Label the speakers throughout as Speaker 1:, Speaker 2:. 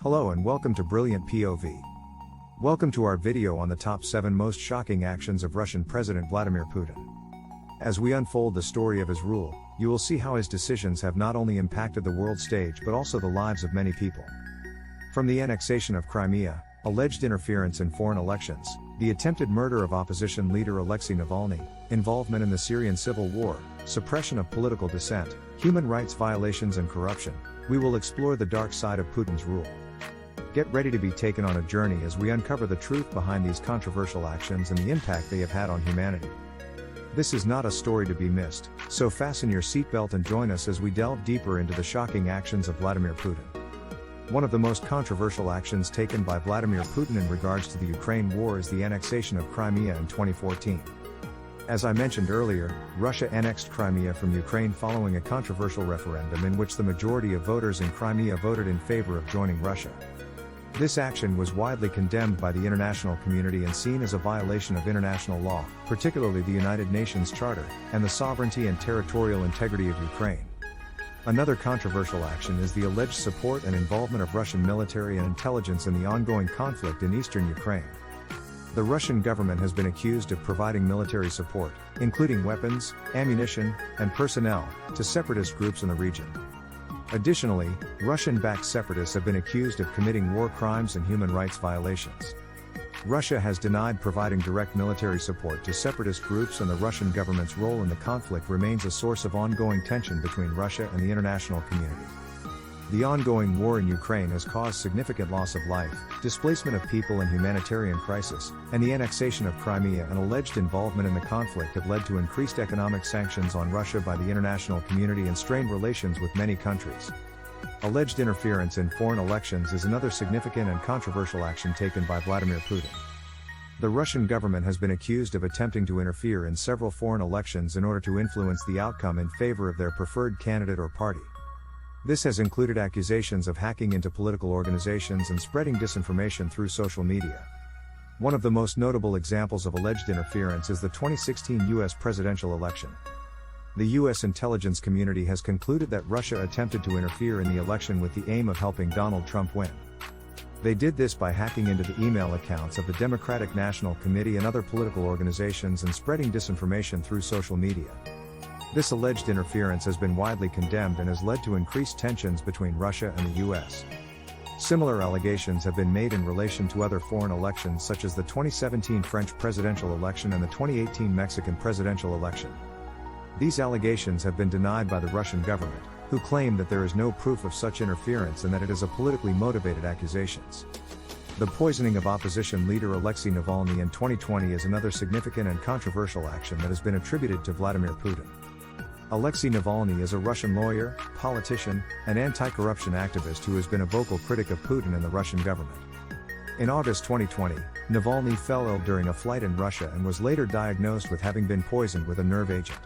Speaker 1: Hello and welcome to Brilliant POV. Welcome to our video on the top 7 most shocking actions of Russian President Vladimir Putin. As we unfold the story of his rule, you will see how his decisions have not only impacted the world stage but also the lives of many people. From the annexation of Crimea, alleged interference in foreign elections, the attempted murder of opposition leader Alexei Navalny, involvement in the Syrian Civil War, suppression of political dissent, human rights violations and corruption, we will explore the dark side of Putin's rule. Get ready to be taken on a journey as we uncover the truth behind these controversial actions and the impact they have had on humanity. This is not a story to be missed, so fasten your seatbelt and join us as we delve deeper into the shocking actions of Vladimir Putin. One of the most controversial actions taken by Vladimir Putin in regards to the Ukraine war is the annexation of Crimea in 2014. As I mentioned earlier, Russia annexed Crimea from Ukraine following a controversial referendum in which the majority of voters in Crimea voted in favor of joining Russia. This action was widely condemned by the international community and seen as a violation of international law, particularly the United Nations Charter, and the sovereignty and territorial integrity of Ukraine. Another controversial action is the alleged support and involvement of Russian military and intelligence in the ongoing conflict in eastern Ukraine. The Russian government has been accused of providing military support, including weapons, ammunition, and personnel, to separatist groups in the region. Additionally, Russian-backed separatists have been accused of committing war crimes and human rights violations. Russia has denied providing direct military support to separatist groups, and the Russian government's role in the conflict remains a source of ongoing tension between Russia and the international community. The ongoing war in Ukraine has caused significant loss of life, displacement of people and humanitarian crisis, and the annexation of Crimea and alleged involvement in the conflict have led to increased economic sanctions on Russia by the international community and strained relations with many countries. Alleged interference in foreign elections is another significant and controversial action taken by Vladimir Putin. The Russian government has been accused of attempting to interfere in several foreign elections in order to influence the outcome in favor of their preferred candidate or party. This has included accusations of hacking into political organizations and spreading disinformation through social media. One of the most notable examples of alleged interference is the 2016 U.S. presidential election. The U.S. intelligence community has concluded that Russia attempted to interfere in the election with the aim of helping Donald Trump win. They did this by hacking into the email accounts of the Democratic National Committee and other political organizations and spreading disinformation through social media. This alleged interference has been widely condemned and has led to increased tensions between Russia and the U.S. Similar allegations have been made in relation to other foreign elections such as the 2017 French presidential election and the 2018 Mexican presidential election. These allegations have been denied by the Russian government, who claim that there is no proof of such interference and that it is a politically motivated accusations. The poisoning of opposition leader Alexei Navalny in 2020 is another significant and controversial action that has been attributed to Vladimir Putin. Alexei Navalny is a Russian lawyer, politician, and anti-corruption activist who has been a vocal critic of Putin and the Russian government. In August 2020, Navalny fell ill during a flight in Russia and was later diagnosed with having been poisoned with a nerve agent.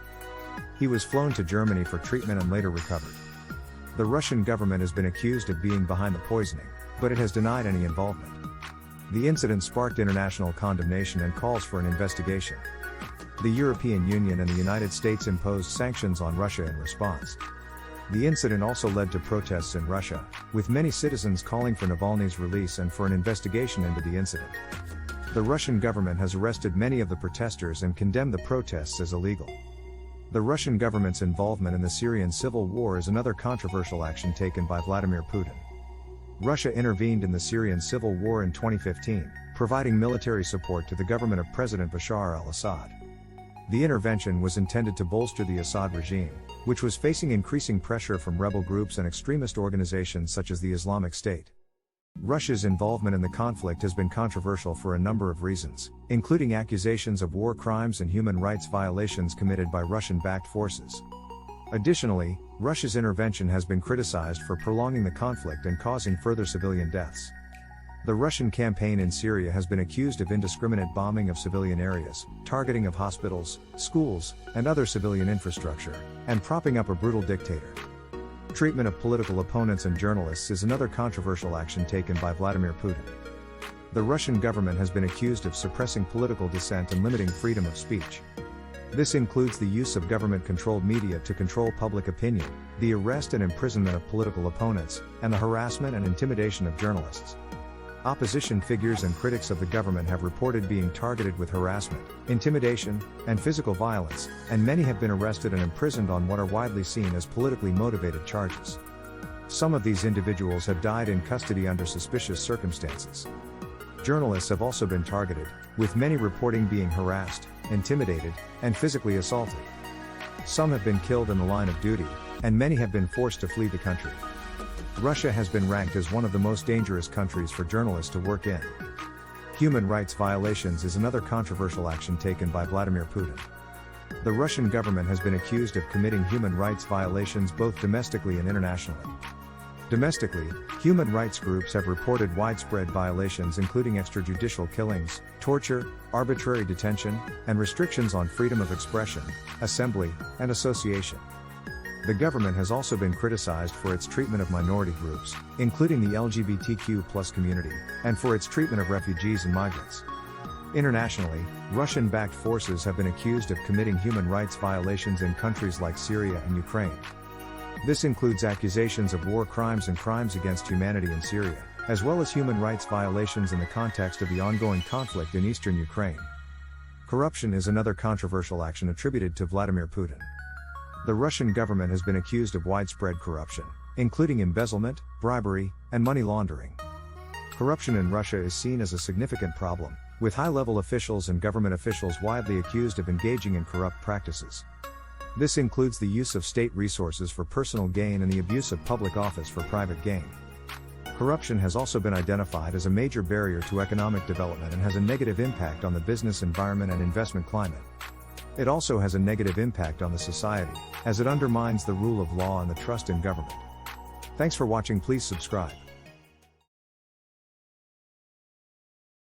Speaker 1: He was flown to Germany for treatment and later recovered. The Russian government has been accused of being behind the poisoning, but it has denied any involvement. The incident sparked international condemnation and calls for an investigation. The European Union and the United States imposed sanctions on Russia in response. The incident also led to protests in Russia, with many citizens calling for Navalny's release and for an investigation into the incident. The Russian government has arrested many of the protesters and condemned the protests as illegal. The Russian government's involvement in the Syrian Civil War is another controversial action taken by Vladimir Putin. Russia intervened in the Syrian Civil War in 2015, providing military support to the government of President Bashar al-Assad. The intervention was intended to bolster the Assad regime, which was facing increasing pressure from rebel groups and extremist organizations such as the Islamic State. Russia's involvement in the conflict has been controversial for a number of reasons, including accusations of war crimes and human rights violations committed by Russian-backed forces. Additionally, Russia's intervention has been criticized for prolonging the conflict and causing further civilian deaths. The Russian campaign in Syria has been accused of indiscriminate bombing of civilian areas, targeting of hospitals, schools, and other civilian infrastructure, and propping up a brutal dictator. Treatment of political opponents and journalists is another controversial action taken by Vladimir Putin. The Russian government has been accused of suppressing political dissent and limiting freedom of speech. This includes the use of government-controlled media to control public opinion, the arrest and imprisonment of political opponents, and the harassment and intimidation of journalists. Opposition figures and critics of the government have reported being targeted with harassment, intimidation, and physical violence, and many have been arrested and imprisoned on what are widely seen as politically motivated charges. Some of these individuals have died in custody under suspicious circumstances. Journalists have also been targeted, with many reporting being harassed, intimidated, and physically assaulted. Some have been killed in the line of duty, and many have been forced to flee the country. Russia has been ranked as one of the most dangerous countries for journalists to work in. Human rights violations is another controversial action taken by Vladimir Putin. The Russian government has been accused of committing human rights violations both domestically and internationally. Domestically, human rights groups have reported widespread violations including extrajudicial killings, torture, arbitrary detention, and restrictions on freedom of expression, assembly, and association. The government has also been criticized for its treatment of minority groups, including the LGBTQ+ community, and for its treatment of refugees and migrants. Internationally, Russian-backed forces have been accused of committing human rights violations in countries like Syria and Ukraine. This includes accusations of war crimes and crimes against humanity in Syria, as well as human rights violations in the context of the ongoing conflict in eastern Ukraine. Corruption is another controversial action attributed to Vladimir Putin. The Russian government has been accused of widespread corruption, including embezzlement, bribery, and money laundering. Corruption in Russia is seen as a significant problem, with high-level officials and government officials widely accused of engaging in corrupt practices. This includes the use of state resources for personal gain and the abuse of public office for private gain. Corruption has also been identified as a major barrier to economic development and has a negative impact on the business environment and investment climate. It also has a negative impact on the society, as it undermines the rule of law and the trust in government. Thanks for watching. Please subscribe.